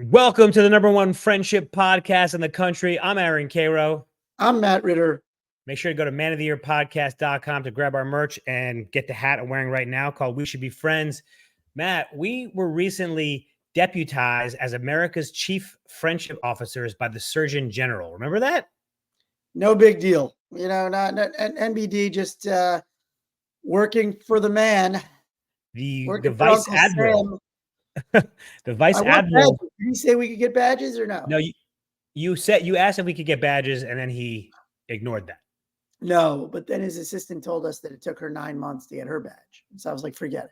Welcome to the number one friendship podcast in the country. I'm Aaron Cairo. I'm Matt Ritter. Make sure to go to manoftheyearpodcast.com to grab our merch and get the hat I'm wearing right now called We Should Be Friends. Matt, we were recently deputized as America's chief friendship officers by the Surgeon General. Remember that? No big deal. Not NBD, just working for the man. The Vice Admiral. The Vice Admiral. Did he say we could get badges or no? No, you asked if we could get badges, and then he ignored that. No, but then his assistant told us that it took her 9 months to get her badge. So I was like, forget it.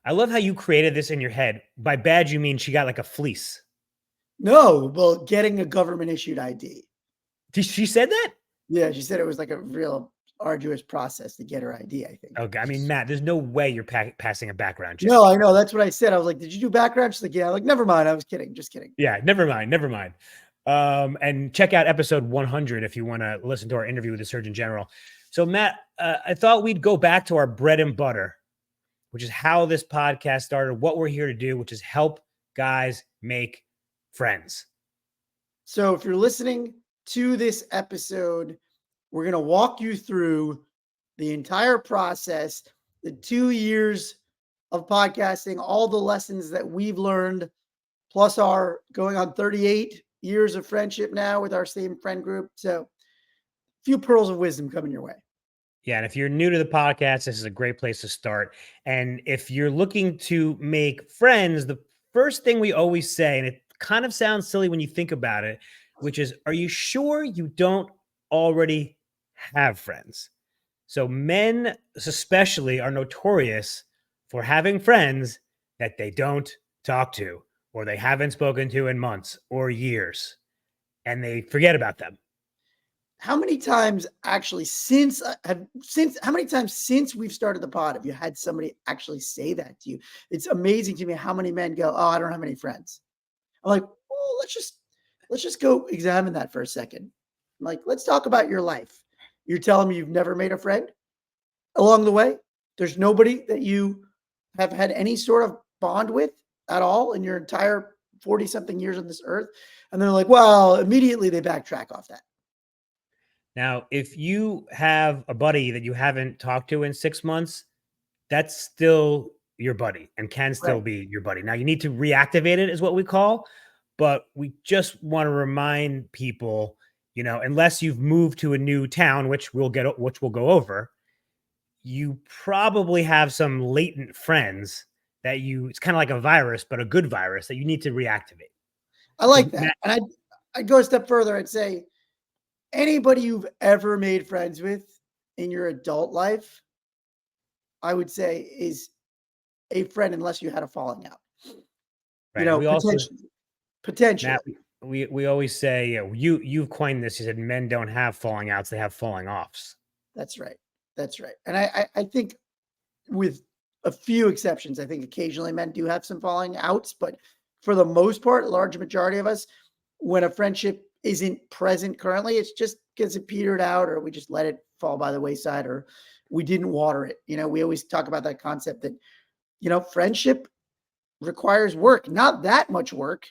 I love how you created this in your head. By badge, you mean she got like a fleece. No, well, getting a government issued ID. She said that? Yeah, she said it was like a real arduous process to get her ID, I think. Okay, I mean, Matt, there's no way you're passing a background check. No, I know. That's what I said. I was like, did you do background? She's like, yeah. I'm like, never mind. I was kidding. Just kidding. Yeah, never mind. And check out episode 100 if you want to listen to our interview with the Surgeon General. So, Matt, I thought we'd go back to our bread and butter, which is how this podcast started, what we're here to do, which is help guys make friends. So if you're listening to this episode, we're going to walk you through the entire process, the 2 years of podcasting, all the lessons that we've learned, plus our going on 38 years of friendship now with our same friend group. So a few pearls of wisdom coming your way. Yeah, and if you're new to the podcast, this is a great place to start. And if you're looking to make friends, the first thing we always say, and it kind of sounds silly when you think about it, which is, are you sure you don't already have friends? So men especially are notorious for having friends that they don't talk to, or they haven't spoken to in months or years, and they forget about them. How many times actually since we've started the pod have you had somebody actually say that to you? It's amazing to me how many men go, "Oh, I don't have any friends." I'm like, "Oh, let's just go examine that for a second. I'm like, let's talk about your life. You're telling me you've never made a friend along the way? There's nobody that you have had any sort of bond with at all in your entire 40-something years on this earth?" And they're like, well, immediately they backtrack off that. Now, if you have a buddy that you haven't talked to in 6 months, that's still your buddy and can still be your buddy. Now, you need to reactivate it is what we call, but we just want to remind people, unless you've moved to a new town, which we'll go over, you probably have some latent friends that it's kind of like a virus, but a good virus that you need to reactivate. I like that. And I'd go a step further. I'd say anybody you've ever made friends with in your adult life, I would say is a friend unless you had a falling out. Right. Potentially. Matt, we always say, you've coined this. You said men don't have falling outs, they have falling offs. That's right. And I think with a few exceptions, I think occasionally men do have some falling outs, but for the most part, a large majority of us, when a friendship isn't present currently, it's just because it petered out, or we just let it fall by the wayside, or we didn't water it. We always talk about that concept that, friendship requires work, not that much work.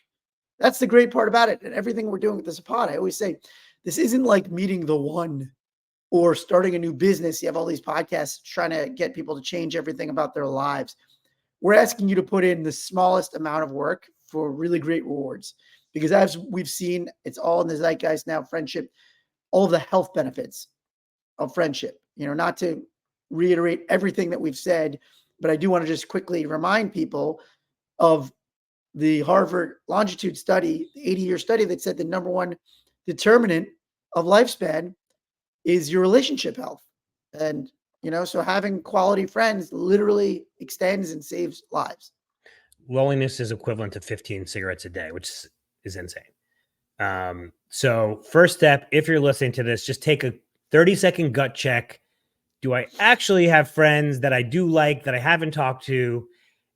That's the great part about it. And everything we're doing with this pod, I always say, this isn't like meeting the one or starting a new business. You have all these podcasts trying to get people to change everything about their lives. We're asking you to put in the smallest amount of work for really great rewards. Because as we've seen, it's all in the zeitgeist now, friendship, all of the health benefits of friendship. Not to reiterate everything that we've said, but I do want to just quickly remind people of the Harvard longitude study, the 80-year study that said the number one determinant of lifespan is your relationship health. And, so having quality friends literally extends and saves lives. Loneliness is equivalent to 15 cigarettes a day, which is insane. So first step, if you're listening to this, just take a 30-second gut check. Do I actually have friends that I do like, that I haven't talked to?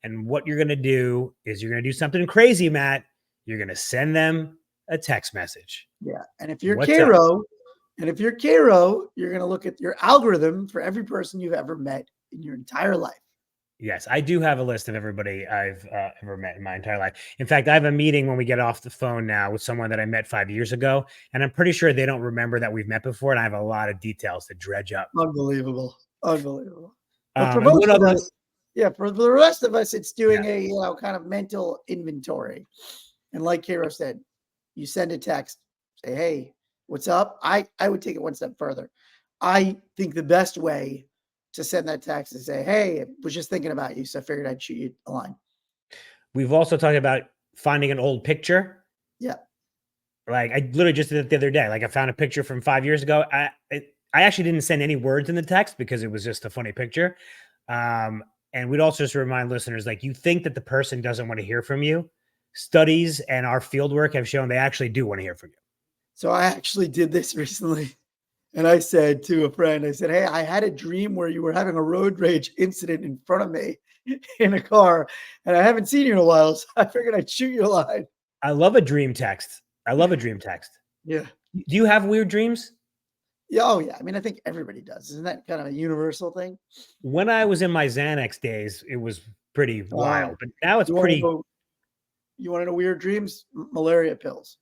And what you're going to do is you're going to do something crazy, Matt. You're going to send them a text message. Yeah. And if you're Cairo, you're going to look at your algorithm for every person you've ever met in your entire life. Yes, I do have a list of everybody I've ever met in my entire life. In fact, I have a meeting when we get off the phone now with someone that I met 5 years ago, and I'm pretty sure they don't remember that we've met before. And I have a lot of details to dredge up. Unbelievable. Unbelievable. But for And one most of other, us, yeah, for the rest of us, it's yeah, doing a, kind of mental inventory. And like Hero said, you send a text, say, "Hey, what's up?" I would take it one step further. I think the best way to send that text is say, "Hey, I was just thinking about you, so I figured I'd shoot you a line." we've also talked about finding an old picture. Yeah. Like I literally just did it the other day. Like I found a picture from 5 years ago. I actually didn't send any words in the text because it was just a funny picture. Um, and we'd also just remind listeners, like you think that the person doesn't want to hear from you. Studies and our field work have shown they actually do want to hear from you. So I actually did this recently. And I said to a friend, I said, "Hey, I had a dream where you were having a road rage incident in front of me in a car, and I haven't seen you in a while, so I figured I'd shoot you a line." I love a dream text. I love a dream text. Yeah. Do you have weird dreams? Yeah. Oh, yeah. I mean, I think everybody does. Isn't that kind of a universal thing? When I was in my Xanax days, it was pretty wild, Um, but now it's you want to pretty know? You want to know weird dreams? Malaria pills.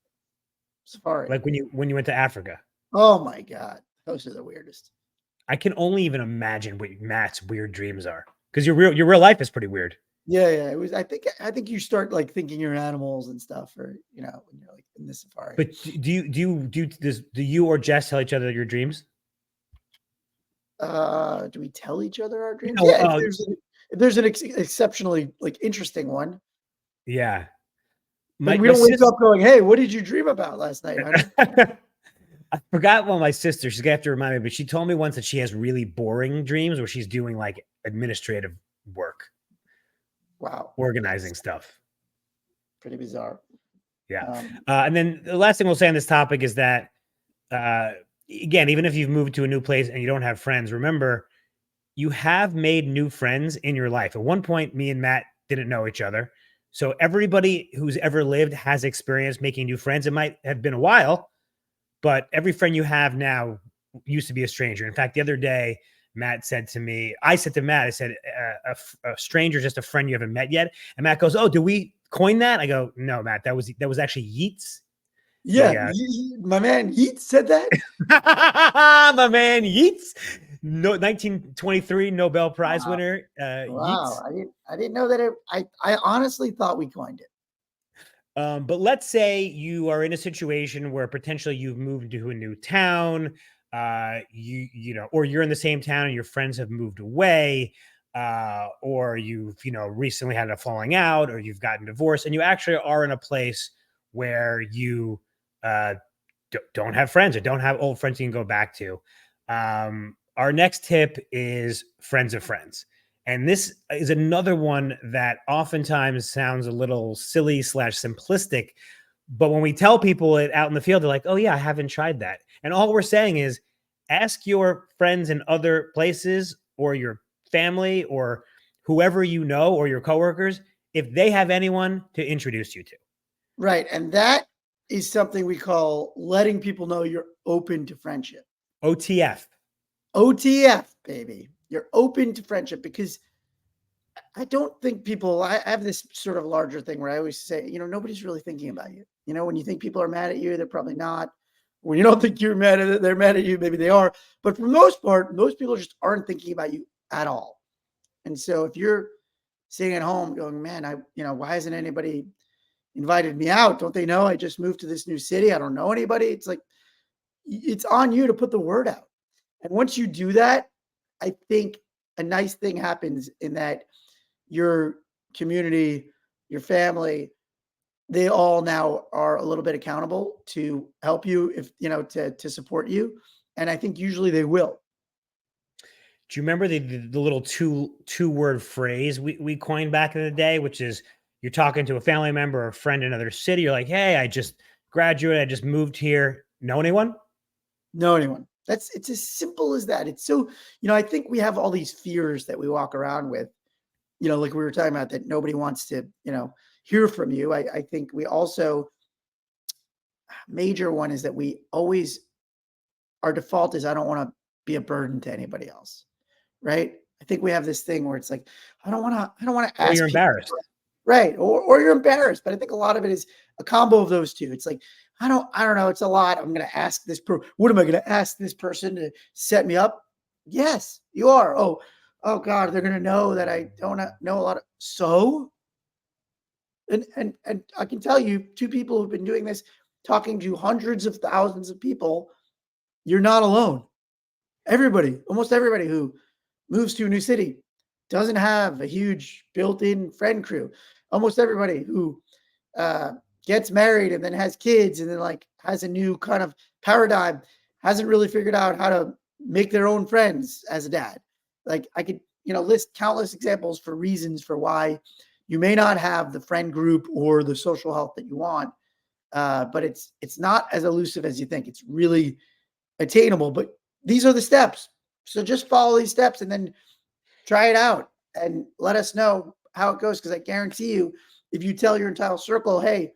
Safari. like when you went to Africa. Oh my god, those are the weirdest. I can only even imagine what Matt's weird dreams are because your real life is pretty weird. Yeah, yeah. It was. I think you start like thinking you're animals and stuff, or when you're like in the safari. But do you or Jess tell each other your dreams? Do we tell each other our dreams? No, Yeah, if there's an exceptionally like interesting one. yeah. Like we My don't wake sister up going, "Hey, what did you dream about last night, honey?" I forgot my sister, she's gonna have to remind me, but she told me once that she has really boring dreams where she's doing like administrative work, Wow, organizing that's stuff. pretty bizarre. Yeah. Um, And then the last thing we'll say on this topic is that uh again, even if you've moved to a new place and you don't have friends, remember you have made new friends in your life. At one point, me and Matt didn't know each other. So everybody who's ever lived has experienced making new friends. It might have been a while, but every friend you have now used to be a stranger. In fact, the other day, Matt said to me, I said to Matt, I said, a stranger is just a friend you haven't met yet. And Matt goes, "Oh, did we coin that?" I go, "No, Matt, that was actually Yeats. yeah, He my man Yeet said that. my man Yeats, no 1923 Nobel Prize Wow, winner, wow. Yeats. I didn't know that. I honestly thought we coined it. But let's say you are in a situation where potentially you've moved to a new town, or you're in the same town and your friends have moved away, or you've recently had a falling out, or you've gotten divorced, and you actually are in a place where you uh, don't have friends or don't have old friends you can go back to. Our next tip is friends of friends. And this is another one that oftentimes sounds a little silly slash simplistic. But when we tell people it out in the field, they're like, "Oh, yeah, I haven't tried that." And all we're saying is ask your friends in other places or your family or whoever you know or your coworkers if they have anyone to introduce you to. Right, and that is something we call letting people know you're open to friendship. OTF. OTF, baby. You're open to friendship because I don't think people. I have this sort of larger thing where I always say, nobody's really thinking about you. When you think people are mad at you, they're probably not. When you don't think you're mad at it, they're mad at you. Maybe they are. But for the most part, most people just aren't thinking about you at all. And so if you're sitting at home going, "Man, why hasn't anybody invited me out? Don't they know I just moved to this new city? I don't know anybody." It's like, it's on you to put the word out. And once you do that, I think a nice thing happens in that your community, your family, they all now are a little bit accountable to help you if to support you. And I think usually they will. Do you remember the little two word phrase we coined back in the day, which is you're talking to a family member or a friend in another city, you're like, "Hey, I just graduated, I just moved here. Know anyone?" Know anyone. It's as simple as that. It's so, I think we have all these fears that we walk around with, like we were talking about, that nobody wants to, hear from you. I think we also, major one is that we always, our default is, I don't want to be a burden to anybody else. Right. I think we have this thing where it's like, I don't want to Or ask you're people, embarrassed. right? Or you're embarrassed. But I think a lot of it is a combo of those two. It's like, I don't know. It's a lot. I'm going to ask what am I going to ask this person to set me up? Yes, you are. Oh God, they're going to know that I don't know a lot of, and I can tell you, two people who've been doing this, talking to hundreds of thousands of people, you're not alone. Everybody, almost everybody who moves to a new city doesn't have a huge built-in friend crew. Almost everybody who uh, gets married and then has kids and then like has a new kind of paradigm hasn't really figured out how to make their own friends as a dad. Like I could, list countless examples for reasons for why you may not have the friend group or the social health that you want. But it's not as elusive as you think. It's really attainable, but these are the steps. So just follow these steps and then try it out and let us know how it goes. Because I guarantee you, if you tell your entire circle, hey,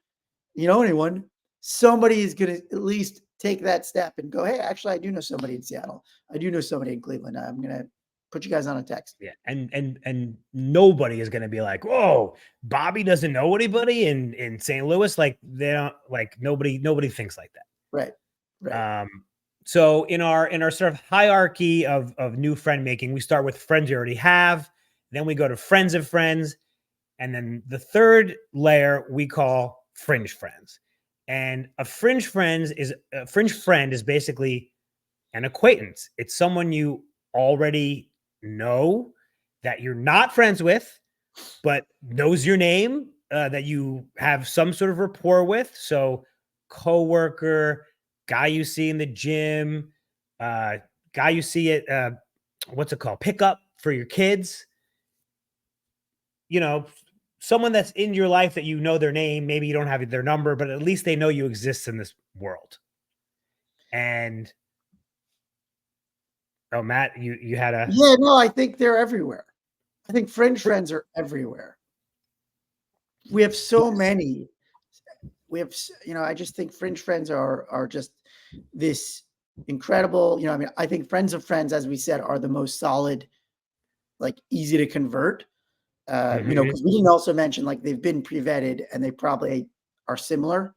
you know anyone, somebody is going to at least take that step and go, hey, actually, I do know somebody in Seattle. I do know somebody in Cleveland. I'm going to put you guys on a text. Yeah. And nobody is going to be like, whoa, Bobby doesn't know anybody in St. Louis. Like they don't like nobody thinks like that. Right. Right. So in our sort of hierarchy of new friend making, we start with friends you already have, then we go to friends of friends, and then the third layer we call fringe friends. And a fringe friend is basically an acquaintance. It's someone you already know that you're not friends with, but knows your name, that you have some sort of rapport with. So coworker, guy you see in the gym, guy you see at what's it called? Pickup for your kids. Someone that's in your life that you know their name. Maybe you don't have their number, but at least they know you exist in this world. And oh, Matt, you had a Yeah, no, I think they're everywhere. I think fringe friends are everywhere. We have so many. We have, I just think fringe friends are just this incredible, I mean, I think friends of friends, as we said, are the most solid, like easy to convert. Because we didn't also mention like they've been pre-vetted and they probably are similar.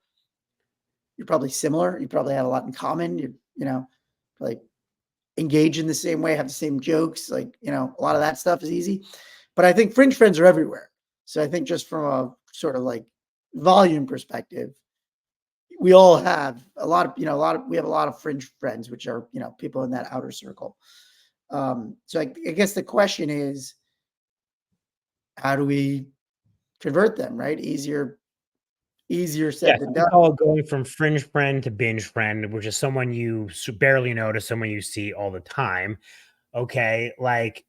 You're probably similar. You probably have a lot in common. Like engage in the same way, have the same jokes. Like, a lot of that stuff is easy. But I think fringe friends are everywhere. So I think just from a sort of like volume perspective, we all have we have a lot of fringe friends, which are, people in that outer circle. So I guess the question is, how do we convert them, right? Easier said than we done. call it going from fringe friend to binge friend, which is someone you barely know to someone you see all the time. Okay, like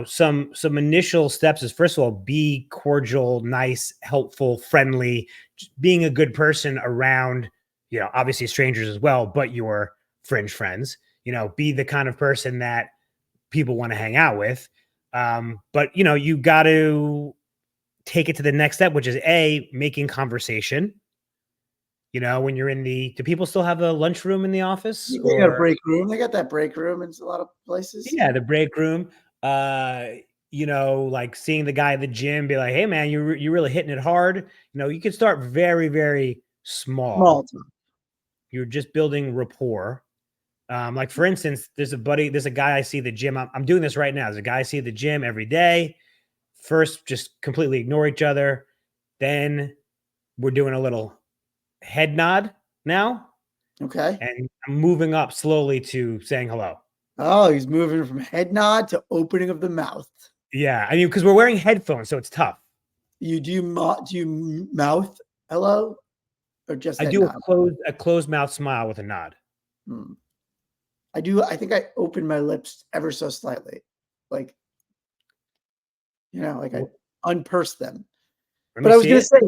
some initial steps is, first of all, be cordial, nice, helpful, friendly, just being a good person around, obviously strangers as well, but your fringe friends. Be the kind of person that people want to hang out with. But you got to take it to the next step, which is making conversation. When you're do people still have a lunchroom in the office? They got a Or break room. They got that break room in a lot of places. yeah, the break room. Like seeing the guy at the gym, be like, "Hey, man, you're really hitting it hard." You can start very, very Small small. time. You're just building rapport. Like for instance, there's a guy I see at the gym. I'm doing this right now. There's a guy I see at the gym every day. First, just completely ignore each other. Then we're doing a little head nod now, Okay. and I'm moving up slowly to saying hello. Oh, he's moving from head nod to opening of the mouth. Yeah, I mean, because we're wearing headphones, so it's tough. Do you mouth hello or just I head do nod? a closed mouth smile with a nod. Hmm. I do. I think I open my lips ever so slightly, like like I unpurse them. Let But me I was see gonna it. say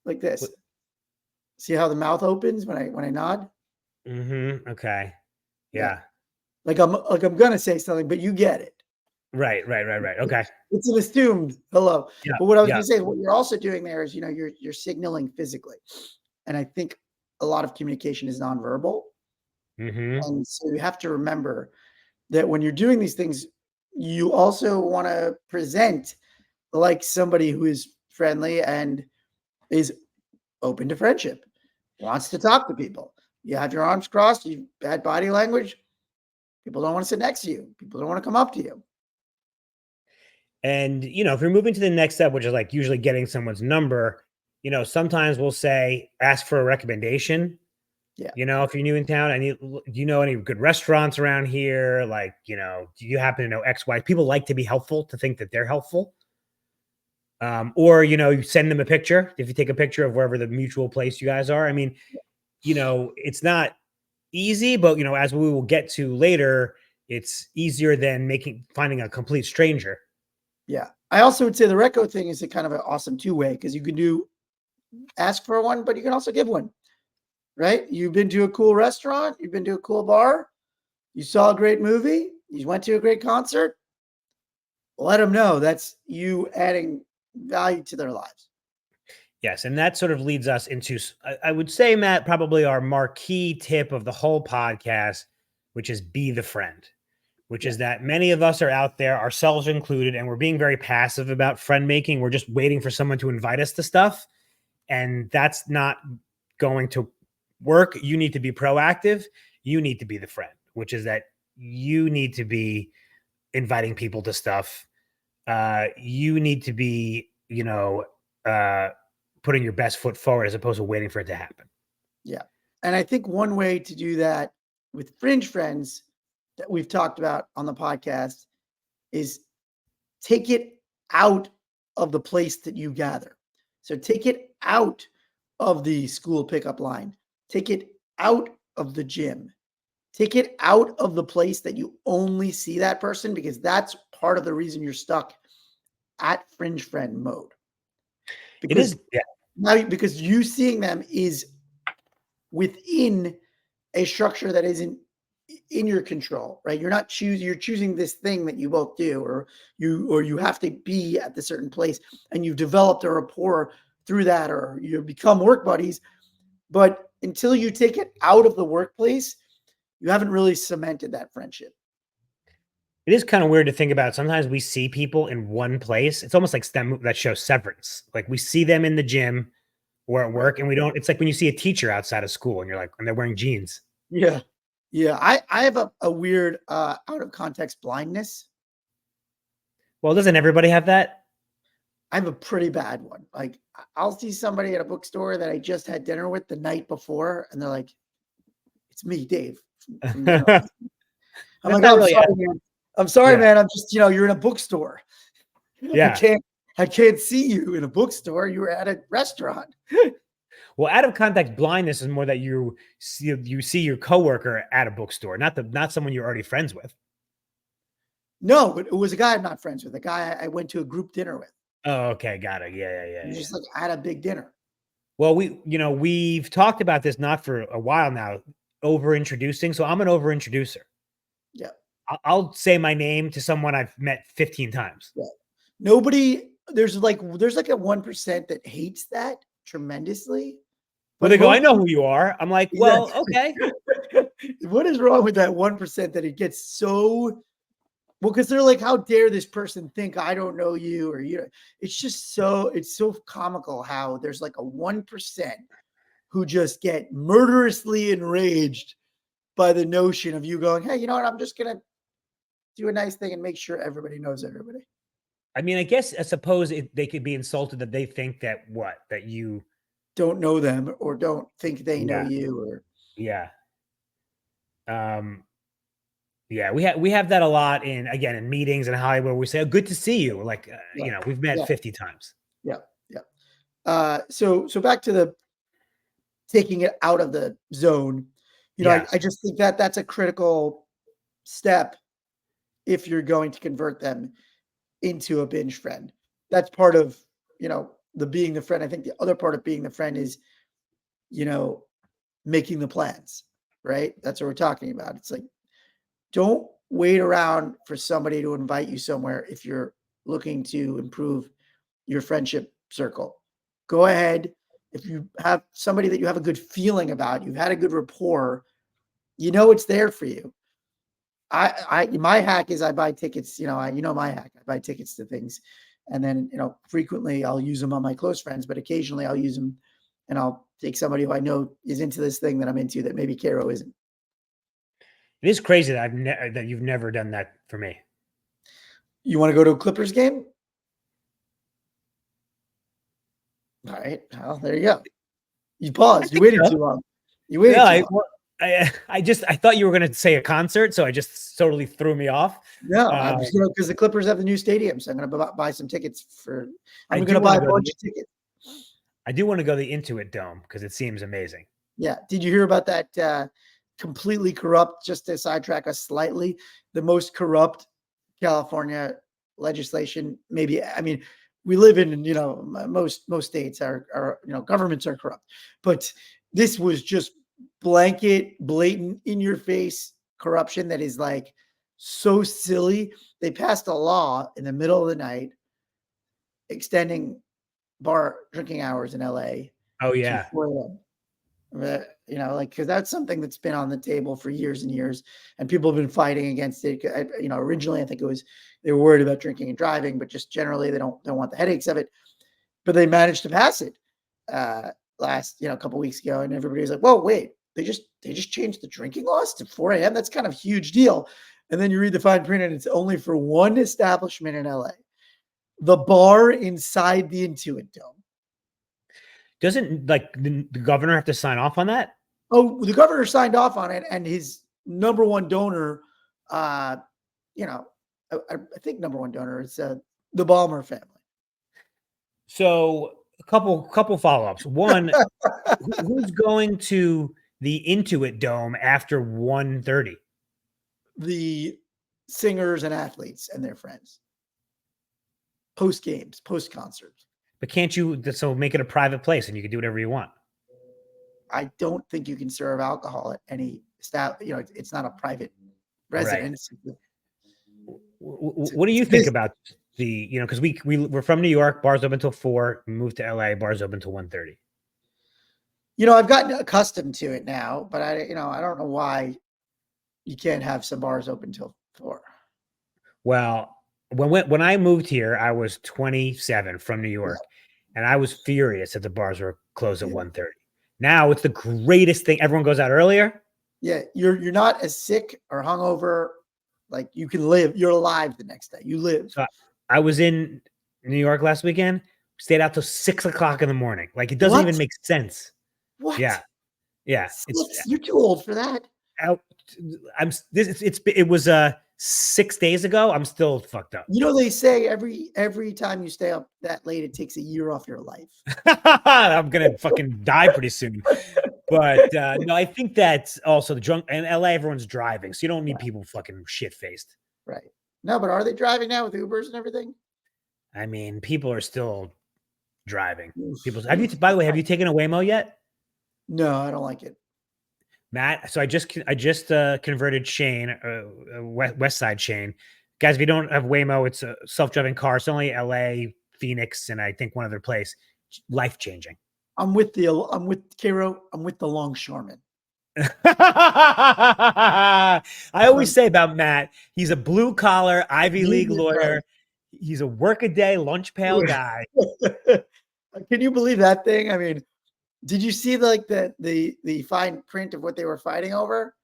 like this. See how the mouth opens when I nod? Okay. Yeah. Yeah. Like I'm gonna say something, but you get it. Right. Okay. It's an assumed hello. Yeah. But what I was Yeah. gonna say, what you're also doing there is, you're signaling physically. And I think a lot of communication is nonverbal. hmm And so you have to remember that when you're doing these things, you also want to present like somebody who is friendly and is open to friendship, wants to talk to people. You have your arms crossed, you bad body language. People don't want to sit next to you. People don't want to come up to you. And, if you're moving to the next step, which is like usually getting someone's number, sometimes we'll say, ask for a recommendation. Yeah. If you're new in town, do you know any good restaurants around here? Like, do you happen to know X, Y? People like to be helpful, to think that they're helpful. Or, you send them a picture. If you take a picture of wherever the mutual place you guys are, I mean, it's not easy, but, as we will get to later, it's easier than finding a complete stranger. Yeah. I also would say the reco thing is a kind of an awesome two-way because you can ask for one, but you can also give one, right? You've been to a cool restaurant, you've been to a cool bar, you saw a great movie, you went to a great concert. Let them know that's you adding value to their lives. Yes, and that sort of leads us into, I would say, Matt, probably our marquee tip of the whole podcast, which is be the friend, which is that many of us are out there, ourselves included, and we're being very passive about friend making. We're just waiting for someone to invite us to stuff, and that's not going to work. You need to be proactive. You need to be the friend, which is that you need to be inviting people to stuff. You need to be, putting your best foot forward as opposed to waiting for it to happen. Yeah. And I think one way to do that with fringe friends that we've talked about on the podcast is take it out of the place that you gather. So take it out of the school pickup line. Take it out of the gym. Take it out of the place that you only see that person, because that's part of the reason you're stuck at fringe friend mode. It is, yeah. Now, because you seeing them is within a structure that isn't in your control, right? You're choosing this thing that you both do, or you have to be at the certain place, and you've developed a rapport through that, or you become work buddies. But until you take it out of the workplace, you haven't really cemented that friendship. It is kind of weird to think about. Sometimes we see people in one place. It's almost like that show Severance. Like we see them in the gym or at work, and we don't. It's like when you see a teacher outside of school, and you're like, and they're wearing jeans. Yeah, yeah. I have a weird out of context blindness. Well, doesn't everybody have that? I have a pretty bad one. Like I'll see somebody at a bookstore that I just had dinner with the night before, and they're like, "It's me, Dave." From dinner. I'm like, "Oh, I'm sorry, man. I'm sorry, man. I'm just, you're in a bookstore. Yeah. I can't see you in a bookstore. You were at a restaurant." Well, out of context blindness is more that you see your coworker at a bookstore, not someone you're already friends with. No, but it was a guy I'm not friends with, a guy I went to a group dinner with. Oh, okay. Got it. Yeah. He's just like at a big dinner. Well, we've talked about this not for a while now, over introducing. So I'm an over introducer. Yeah. I'll say my name to someone I've met 15 times. Yeah. There's like a 1% that hates that tremendously. Well, they go, "I know who you are." I'm like, well, okay. What is wrong with that 1% that it gets so, well, because they're like, how dare this person think I don't know you, or it's just it's so comical how there's like a 1% who just get murderously enraged by the notion of you going, "Hey, you know what? I'm just gonna do a nice thing and make sure everybody knows everybody." I mean, I suppose they could be insulted that they think that you don't know them, or don't think they know you, or yeah. Yeah, we have that a lot in meetings in Hollywood. We say, "Oh, good to see you." Like, we've met 50 times. Yeah. So back to the taking it out of the zone. I just think that that's a critical step if you're going to convert them into a binge friend. That's part of, the being the friend. I think the other part of being the friend is, making the plans, right? That's what we're talking about. It's like, don't wait around for somebody to invite you somewhere if you're looking to improve your friendship circle. Go ahead. If you have somebody that you have a good feeling about, you've had a good rapport, it's there for you. My hack is I buy tickets, my hack. I buy tickets to things. And then, frequently I'll use them on my close friends, but occasionally I'll use them and I'll take somebody who I know is into this thing that I'm into that maybe Cairo isn't. It is crazy that that you've never done that for me. You want to go to a Clippers game? All right. Well, there you go. You paused. You waited too long. You waited too long. I thought you were going to say a concert, so I just totally threw me off. No, I'm just because the Clippers have the new stadium, so I'm going to buy some tickets I'm going to buy a bunch of tickets. I do want to go to the Intuit Dome because it seems amazing. Yeah. Did you hear about that completely corrupt, just to sidetrack us slightly, the most corrupt California legislation? Maybe, I mean, we live in, most states are governments are corrupt, but this was just blanket, blatant, in your face corruption that is like so silly. They passed a law in the middle of the night extending bar drinking hours in LA. Oh yeah. Because that's something that's been on the table for years and years, and people have been fighting against it. Originally I think they were worried about drinking and driving, but just generally they don't want the headaches of it. But they managed to pass it last, a couple weeks ago, and everybody's like, "Whoa, wait! They just changed the drinking laws to 4 a.m. That's kind of a huge deal." And then you read the fine print, and it's only for one establishment in LA, the bar inside the Intuit Dome. Doesn't the governor have to sign off on that? Oh, the governor signed off on it, and his number one donor, I think number one donor is the Ballmer family. So a couple follow-ups. One, who's going to the Intuit Dome after 1:30? The singers and athletes and their friends. Post games, post concerts. But can't you make it a private place and you can do whatever you want? I don't think you can serve alcohol at any staff. It's not a private residence. Right. What do you think about because we're from New York, bars open until 4, we moved to LA, bars open until 1:30. I've gotten accustomed to it now, but I don't know why you can't have some bars open until 4. Well, when I moved here, I was 27 from New York, and I was furious that the bars were closed at 1:30. Now it's the greatest thing. Everyone goes out earlier. Yeah, you're not as sick or hungover. Like you can live. You're alive the next day. You live. So I was in New York last weekend. Stayed out till 6 o'clock in the morning. Like it doesn't even make sense. What? Yeah. You're too old for that. It was 6 days ago. I'm still fucked up. They say every time you stay up that late, it takes a year off your life. I'm gonna fucking die pretty soon. But no, I think that's also the drunk. In LA, everyone's driving, so you don't need people fucking shit faced. Right. No, but are they driving now with Ubers and everything? I mean, people are still driving. By the way, have you taken a Waymo yet? No, I don't like it. Matt, so I just converted Shane, West Side Shane. Guys, if you don't have Waymo, it's a self-driving car. It's only LA, Phoenix, and I think one other place. Life-changing. I'm with Cairo. I'm with the longshoreman. I always say about Matt, he's a blue-collar Ivy League lawyer. Right. He's a work-a-day, lunch pail guy. Can you believe that thing? I mean, did you see the fine print of what they were fighting over?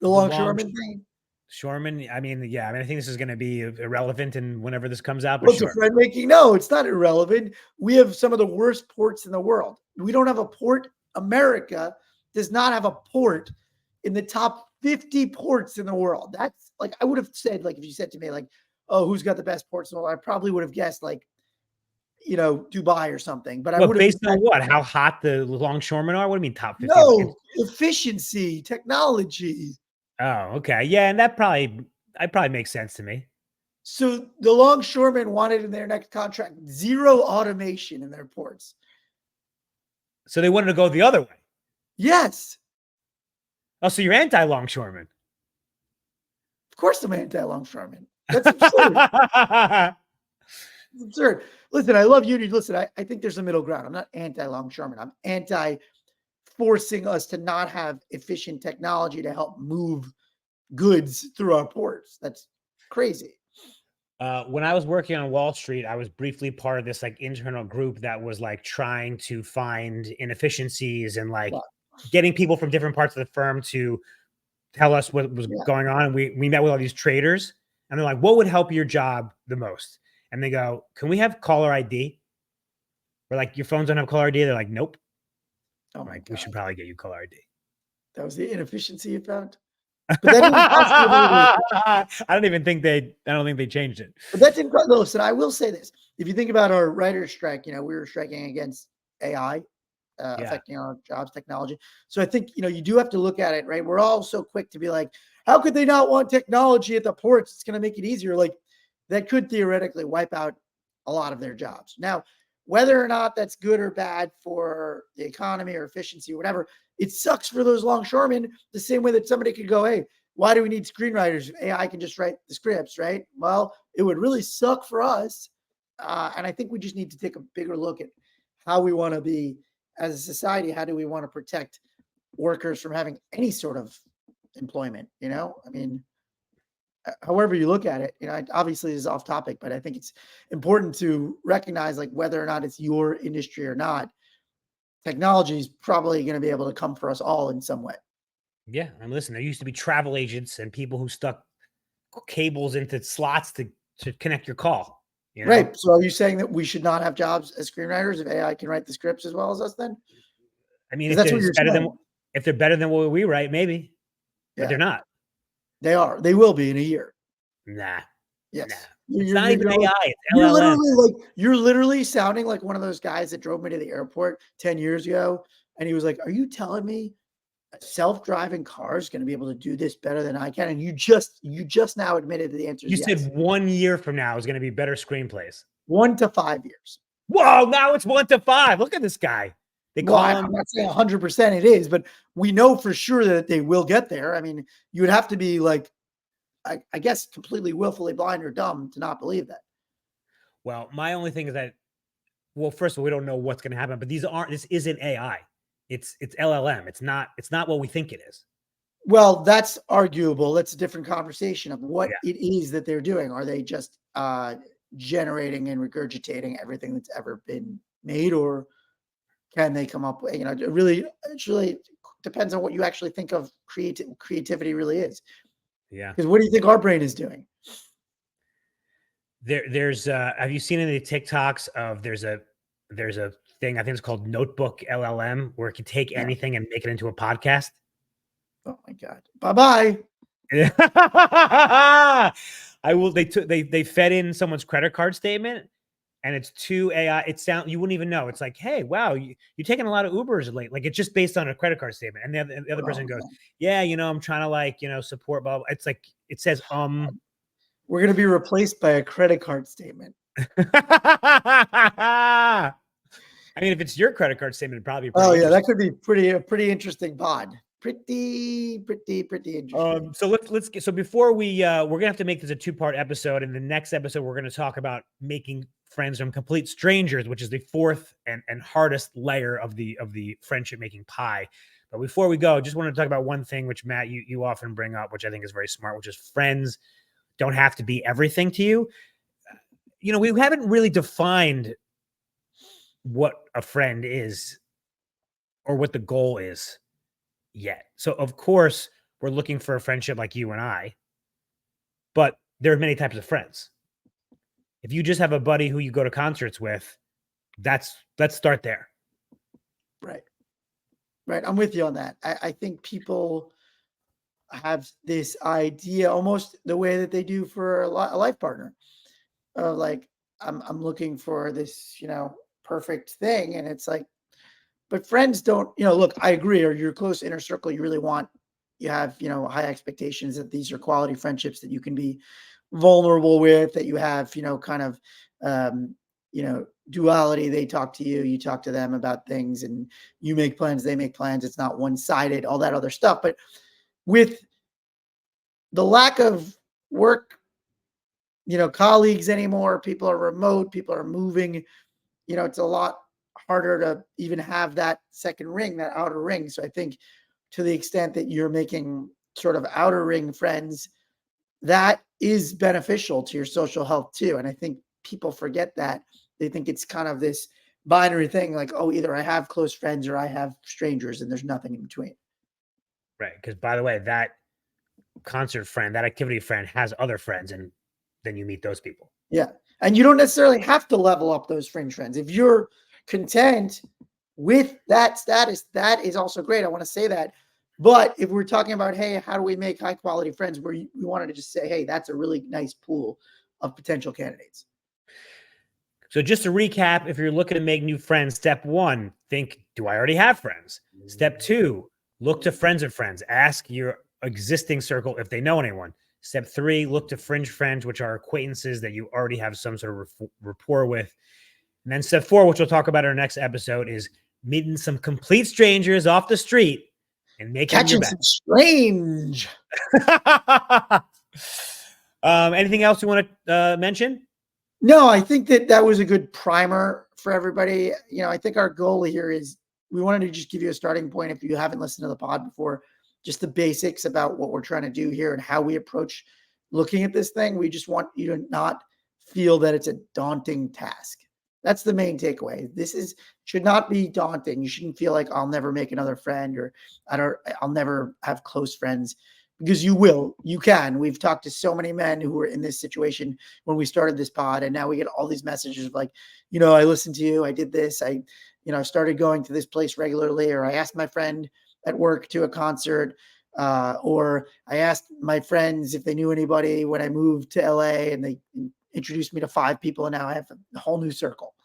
The longshoreman thing? Shoreman. I mean, yeah. I think this is going to be irrelevant and whenever this comes out. What's a friend making? No, it's not irrelevant. We have some of the worst ports in the world. We don't have a port. America does not have a port in the top 50 ports in the world. That's like, I would have said, like, if you said to me, like, oh, who's got the best ports in the world? I probably would have guessed, like, Dubai or something. But I would have based on what? How hot the longshoremen are? What do you mean top 50? No, efficiency, technology. Oh, okay. Yeah, and that probably makes sense to me. So the longshoremen wanted in their next contract 0 automation in their ports. So they wanted to go the other way. Yes. Oh, so you're anti-longshoreman? Of course I'm anti-longshoreman. That's absurd. It's absurd. Listen, I love unions. Listen, I think there's a middle ground. I'm not anti-longshoreman. I'm anti forcing us to not have efficient technology to help move goods through our ports. That's crazy. When I was working on Wall Street, I was briefly part of this like internal group that was like trying to find inefficiencies and like Yeah. getting people from different parts of the firm to tell us what was Yeah. going on. And we met with all these traders and they're like, what would help your job the most? And they go, can we have caller ID? We're like, your phones don't have caller ID. They're like, nope. Oh I'm my like, we should God. probably get you caller ID. That was the inefficiency you found. But that is impossible. I don't think they changed it. But that's incredible. Listen, I will say this. If you think about our writer's strike, we were striking against AI Yeah. affecting our jobs, technology. So I think, you do have to look at it, right? We're all so quick to be like, how could they not want technology at the ports? It's going to make it easier. Like that could theoretically wipe out a lot of their jobs. Now, whether or not that's good or bad for the economy or efficiency or whatever, it sucks for those longshoremen the same way that somebody could go, hey, why do we need screenwriters? AI can just write the scripts, right? Well, it would really suck for us. And I think we just need to take a bigger look at how we want to be as a society. How do we want to protect workers from having any sort of employment? I mean, however you look at it, obviously this is off topic, but I think it's important to recognize like whether or not it's your industry or not, technology is probably going to be able to come for us all in some way. Yeah. And listen, there used to be travel agents and people who stuck cables into slots to connect your call. Right. So are you saying that we should not have jobs as screenwriters if AI can write the scripts as well as us then? I mean, Because that's what you're saying. If they're better than what we write, maybe, but Yeah, they're not. they are. They will be in a year. Nah. Yes. Nah. You're, It's you're, not even you're, AI. It's you're LLM. literally sounding like one of those guys that drove me to the airport 10 years ago. And he was like, are you telling me a self-driving car is going to be able to do this better than I can? And you just now admitted that the answer You is yes. said 1 year from now is going to be better screenplays. 1 to 5 years. Whoa, now it's 1 to 5. Look at this guy. They call him. I'm not saying 100% it is, but we know for sure that they will get there. I mean, you would have to be like, I guess, completely willfully blind or dumb to not believe that. Well, my only thing is that, well, first of all, we don't know what's going to happen, but this isn't AI. It's LLM. It's not what we think it is. Well, that's arguable. That's a different conversation of what Yeah. it is that they're doing. Are they just generating and regurgitating everything that's ever been made, or can they come up with, it really depends on what you actually think of creativity really is. Yeah. Because what do you think our brain is doing? There's have you seen any TikToks of there's a thing, I think it's called Notebook LLM, where it can take anything and make it into a podcast? Oh my God. Bye-bye. They fed in someone's credit card statement and it's to AI. You wouldn't even know. It's like, hey, wow, you're taking a lot of Ubers late. Like it's just based on a credit card statement. And the other person goes, yeah, I'm trying to support blah, blah. It's like, it says, we're going to be replaced by a credit card statement. I mean, if it's your credit card statement, it'd probably be pretty interesting. That could be a pretty interesting pod. Pretty interesting. So before we're gonna have to make this a 2-part episode. In the next episode, we're gonna talk about making friends from complete strangers, which is the fourth and hardest layer of the friendship making pie. But before we go, just want to talk about one thing which, Matt, you often bring up, which I think is very smart, which is friends don't have to be everything to you. We haven't really defined what a friend is or what the goal is yet. So of course we're looking for a friendship like you and I, but there are many types of friends. If you just have a buddy who you go to concerts with, let's start there. Right. I'm with you on that. I think people have this idea almost the way that they do for a life partner of like, I'm looking for this, perfect thing. And it's like, but friends don't, look, I agree. Or your close inner circle, you have, high expectations that these are quality friendships that you can be vulnerable with, that you have, kind of, duality. They talk to you, you talk to them about things, and you make plans, they make plans. It's not one-sided, all that other stuff. But with the lack of work, colleagues anymore, people are remote, people are moving, it's a lot harder to even have that second ring, that outer ring. So I think to the extent that you're making sort of outer ring friends, that is beneficial to your social health too. And I think people forget that. They think it's kind of this binary thing like, oh, either I have close friends or I have strangers, and there's nothing in between. Right. Because by the way, that concert friend, that activity friend has other friends, and then you meet those people. Yeah. And you don't necessarily have to level up those fringe friends. If you're content with that status, that is also great. I want to say that. But if we're talking about, hey, how do we make high quality friends, where we wanted to just say, hey, that's a really nice pool of potential candidates. So just to recap, if you're looking to make new friends, step 1, think, do I already have friends? Step 2, look to friends of friends. Ask your existing circle if they know anyone. Step 3, look to fringe friends, which are acquaintances that you already have some sort of rapport with. And then step 4, which we'll talk about in our next episode, is meeting some complete strangers off the street and making them your Catching some strange. Anything else you want to mention? No, I think that was a good primer for everybody. I think our goal here is we wanted to just give you a starting point if you haven't listened to the pod before, just the basics about what we're trying to do here and how we approach looking at this thing. We just want you to not feel that it's a daunting task. That's the main takeaway. Should not be daunting. You shouldn't feel like I'll never make another friend, or I'll never have close friends, because you will. You can. We've talked to so many men who were in this situation when we started this pod, and now we get all these messages of like, I listened to you, I did this, I started going to this place regularly, or I asked my friend at work to a concert, or I asked my friends if they knew anybody when I moved to LA, and they introduced me to 5 people, and now I have a whole new circle.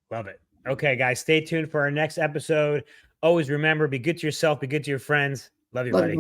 Love it. Okay, guys, stay tuned for our next episode. Always remember, be good to yourself, be good to your friends. Love you, buddy.